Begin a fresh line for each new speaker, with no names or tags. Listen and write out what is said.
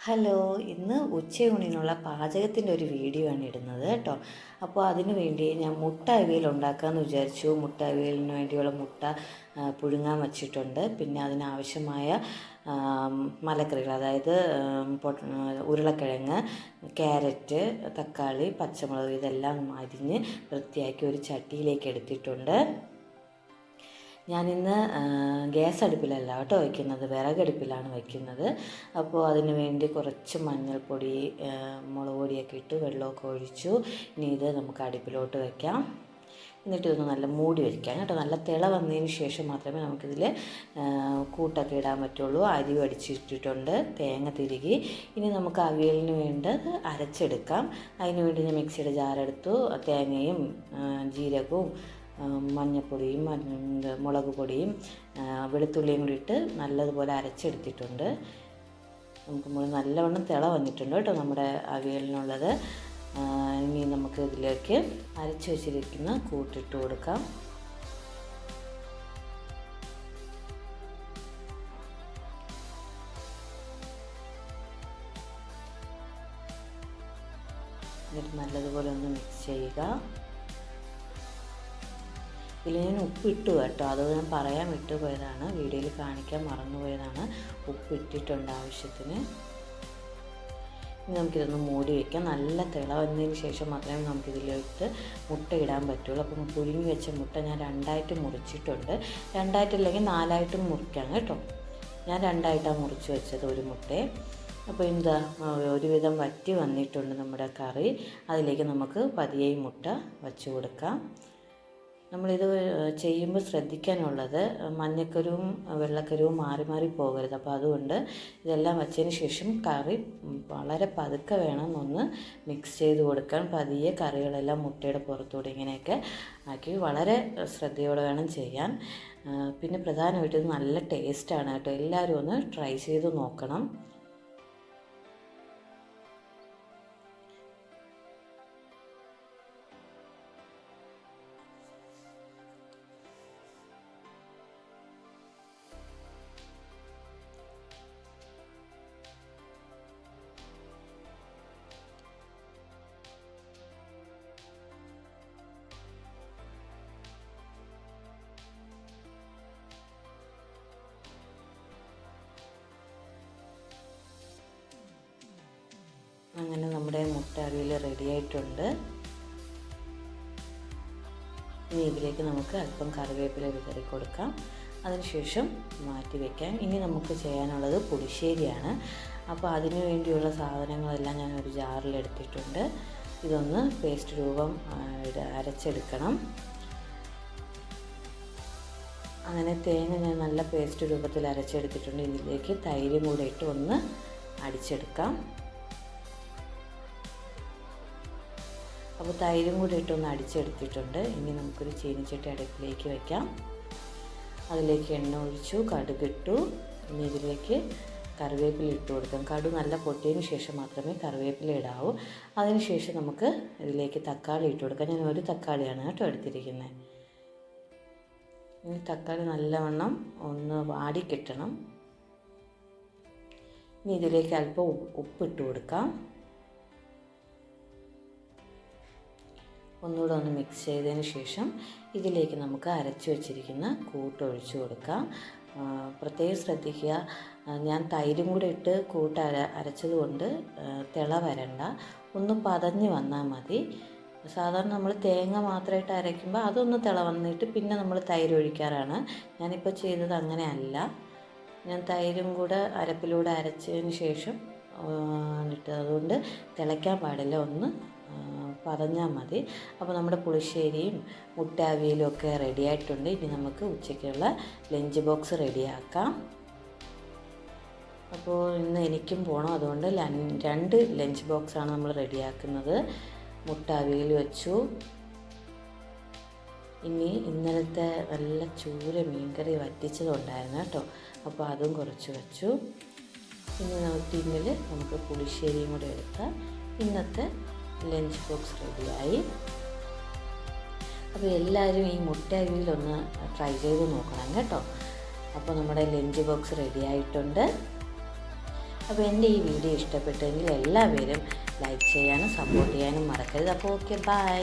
Hello, ഇന്ന് ഉച്ചയൂണിനുള്ള പാചകത്തിൻ്റെ ഒരു video ആണ് ഇടുന്നത് കേട്ടോ. അപ്പോൾ അതിനു വേണ്ടി ഞാൻ മുട്ട അവിയൽ ഉണ്ടാക്കാമെന്ന് വിചാരിച്ചു. മുട്ട അവിയലിന് വേണ്ടിയുള്ള മുട്ട പുഴുങ്ങാൻ വച്ചിട്ടുണ്ട്. പിന്നെ അതിനാവശ്യമായ മലക്കറികൾ, അതായത് ഉരുളക്കിഴങ്ങ്, ക്യാരറ്റ്, തക്കാളി, പച്ചമുളക് ഇതെല്ലാം അരിഞ്ഞ് വൃത്തിയാക്കി ഒരു ചട്ടിയിലേക്ക് എടുത്തിട്ടുണ്ട്. ഞാനിന്ന് ഗ്യാസ് അടുപ്പിലല്ല കേട്ടോ വയ്ക്കുന്നത്, വിറകടുപ്പിലാണ് വയ്ക്കുന്നത്. അപ്പോൾ അതിന് വേണ്ടി കുറച്ച് മഞ്ഞൾപ്പൊടി, മുളക് പൊടിയൊക്കെ ഇട്ട് വെള്ളമൊക്കെ ഒഴിച്ചു. ഇനി ഇത് നമുക്ക് അടുപ്പിലോട്ട് വയ്ക്കാം. എന്നിട്ട് ഇതൊന്ന് നല്ല മൂടി വയ്ക്കാം കേട്ടോ. നല്ല തിള വന്നതിന് ശേഷം മാത്രമേ നമുക്കിതിൽ കൂട്ടൊക്കെ ഇടാൻ പറ്റുള്ളൂ. അരി വടിച്ചിട്ടിട്ടുണ്ട്, തേങ്ങ തിരുകി. ഇനി നമുക്ക് അവിയലിന് വേണ്ടത് അരച്ചെടുക്കാം. അതിന് വേണ്ടി ഞാൻ മിക്സിയുടെ ജാറെടുത്തു. തേങ്ങയും ജീരകവും മഞ്ഞൾപ്പൊടിയും മുളക് പൊടിയും വെളുത്തുള്ളിയും കൂടി ഇട്ട് നല്ലതുപോലെ അരച്ചെടുത്തിട്ടുണ്ട്. നമുക്ക് നല്ലവണ്ണം തിള വന്നിട്ടുണ്ട് കേട്ടോ നമ്മുടെ അവിയലിനുള്ളത്. ഇനി നമുക്ക് ഇതിലേക്ക് അരച്ച് വെച്ചിരിക്കുന്ന കൂട്ടിട്ട് കൊടുക്കാം. എന്നിട്ട് നല്ലതുപോലെ ഒന്ന് മിക്സ് ചെയ്യുക. ഇതിൽ ഞാൻ ഉപ്പിട്ടു കേട്ടോ, അത് ഞാൻ പറയാൻ വിട്ടുപോയതാണ്, വീഡിയോയിൽ കാണിക്കാൻ മറന്നുപോയതാണ്. ഉപ്പിട്ടിട്ടുണ്ട് ആവശ്യത്തിന്. ഇനി നമുക്കിതൊന്ന് മൂടി വയ്ക്കാം. നല്ല തിള വന്നതിന് ശേഷം മാത്രമേ നമുക്കിതിലോട്ട് മുട്ട ഇടാൻ പറ്റുള്ളൂ. അപ്പം പുഴുങ്ങി വെച്ച മുട്ട ഞാൻ രണ്ടായിട്ട് മുറിച്ചിട്ടുണ്ട്. രണ്ടായിട്ടില്ലെങ്കിൽ നാലായിട്ടും മുറിക്കാം കേട്ടോ. ഞാൻ രണ്ടായിട്ടാണ് മുറിച്ച് വെച്ചത് ഒരു മുട്ടയെ. അപ്പോൾ എന്താ ഒരുവിധം വറ്റി വന്നിട്ടുണ്ട് നമ്മുടെ കറി. അതിലേക്ക് നമുക്ക് പതിയെ മുട്ട വച്ച് കൊടുക്കാം. നമ്മളിത് ചെയ്യുമ്പോൾ ശ്രദ്ധിക്കാനുള്ളത് മഞ്ഞക്കരുവും വെള്ളക്കരുവും മാറി മാറി പോകരുത്. അപ്പോൾ അതുകൊണ്ട് ഇതെല്ലാം വച്ചതിന് ശേഷം കറി വളരെ പതുക്കെ വേണം ഒന്ന് മിക്സ് ചെയ്ത് കൊടുക്കാൻ. പതിയെ കറികളെല്ലാം മുട്ടയുടെ പുറത്തൂടെ ഇങ്ങനെയൊക്കെ ആക്കി വളരെ ശ്രദ്ധയോടെ വേണം ചെയ്യാൻ. പിന്നെ പ്രധാനമായിട്ടും ഇത് നല്ല ടേസ്റ്റാണ് കേട്ടോ. എല്ലാവരും ഒന്ന് ട്രൈ ചെയ്ത് നോക്കണം. അങ്ങനെ നമ്മുടെ മുട്ട അവിയൽ റെഡി ആയിട്ടുണ്ട്. ഇനി ഇതിലേക്ക് നമുക്ക് അല്പം കറിവേപ്പില വിതറി കൊടുക്കാം. അതിനുശേഷം മാറ്റി വയ്ക്കാം. ഇനി നമുക്ക് ചെയ്യാനുള്ളത് പുളിശ്ശേരിയാണ്. അപ്പോൾ അതിനു വേണ്ടിയുള്ള സാധനങ്ങളെല്ലാം ഞാൻ ഒരു ജാറിലെടുത്തിട്ടുണ്ട്. ഇതൊന്ന് പേസ്റ്റ് രൂപം അരച്ചെടുക്കണം. അങ്ങനെ തേങ്ങ ഞാൻ നല്ല പേസ്റ്റ് രൂപത്തിൽ അരച്ചെടുത്തിട്ടുണ്ട്. ഇതിലേക്ക് തൈരും കൂടെ ഇട്ട് ഒന്ന് അടിച്ചെടുക്കാം. അപ്പോൾ തൈരും കൂടി ഇട്ടൊന്ന് അടിച്ചെടുത്തിട്ടുണ്ട്. ഇനി നമുക്കൊരു ചീനിച്ചട്ടി അടുപ്പിലേക്ക് വയ്ക്കാം. അതിലേക്ക് എണ്ണ ഒഴിച്ചു, കടുകിട്ടു. ഇനി ഇതിലേക്ക് കറിവേപ്പില ഇട്ട് കൊടുക്കാം. കടുക് നല്ല പൊട്ടിയതിന് ശേഷം മാത്രമേ കറിവേപ്പില ഇടാവൂ. അതിനുശേഷം നമുക്ക് ഇതിലേക്ക് തക്കാളി ഇട്ട് കൊടുക്കാം. ഞാൻ ഒരു തക്കാളിയാണ് കേട്ടോ എടുത്തിരിക്കുന്നത്. ഇനി തക്കാളി നല്ലവണ്ണം ഒന്ന് വാടി കിട്ടണം. ഇനി ഇതിലേക്ക് അല്പം ഉപ്പിട്ട് കൊടുക്കാം. ഒന്നുകൂടെ ഒന്ന് മിക്സ് ചെയ്തതിന് ശേഷം ഇതിലേക്ക് നമുക്ക് അരച്ചു വച്ചിരിക്കുന്ന കൂട്ടൊഴിച്ച് കൊടുക്കാം. പ്രത്യേകം ശ്രദ്ധിക്കുക, ഞാൻ തൈരും കൂടെ ഇട്ട് അരച്ചത് കൊണ്ട് തിള വരണ്ട, ഒന്ന് പതഞ്ഞ് വന്നാൽ മതി. സാധാരണ നമ്മൾ തേങ്ങ മാത്രമായിട്ട് അരയ്ക്കുമ്പോൾ അതൊന്ന് തിള വന്നിട്ട് പിന്നെ നമ്മൾ തൈര് ഒഴിക്കാറാണ്. ഞാനിപ്പോൾ ചെയ്തത് അങ്ങനെയല്ല. ഞാൻ തൈരും കൂടെ അരപ്പിലൂടെ അരച്ചതിന് ശേഷം ഇട്ട്, അതുകൊണ്ട് തിളയ്ക്കാൻ പാടില്ല, ഒന്ന് പതഞ്ഞാൽ മതി. അപ്പോൾ നമ്മുടെ പുളിശ്ശേരിയും മുട്ട അവിയലും ഒക്കെ റെഡി ആയിട്ടുണ്ട്. ഇനി നമുക്ക് ഉച്ചയ്ക്കുള്ള ലഞ്ച് ബോക്സ് റെഡിയാക്കാം. അപ്പോൾ ഇന്ന് എനിക്കും പോകണം, അതുകൊണ്ട് 2 ലഞ്ച് ബോക്സാണ് നമ്മൾ റെഡിയാക്കുന്നത്. മുട്ട അവിയൽ വെച്ചു. ഇനി ഇന്നലത്തെ നല്ല ചൂര മീൻകറി വറ്റിച്ചതുണ്ടായിരുന്നു കേട്ടോ, അപ്പോൾ അതും കുറച്ച് വെച്ചു. ഇനി ടിന്നിൽ നമുക്ക് പുളിശ്ശേരിയും കൂടെ എടുത്താൽ ഇന്നത്തെ ലഞ്ച് ബോക്സ് റെഡിയായി. അപ്പോൾ എല്ലാവരും ഈ മുട്ട അവിയലൊന്ന് ട്രൈ ചെയ്ത് നോക്കണം കേട്ടോ. അപ്പോൾ നമ്മുടെ ലഞ്ച് ബോക്സ് റെഡി ആയിട്ടുണ്ട്. അപ്പോൾ എൻ്റെ ഈ വീഡിയോ ഇഷ്ടപ്പെട്ടെങ്കിൽ എല്ലാവരും ലൈക്ക് ചെയ്യാനും സപ്പോർട്ട് ചെയ്യാനും മറക്കരുത്. അപ്പോൾ ഓക്കെ, ബൈ.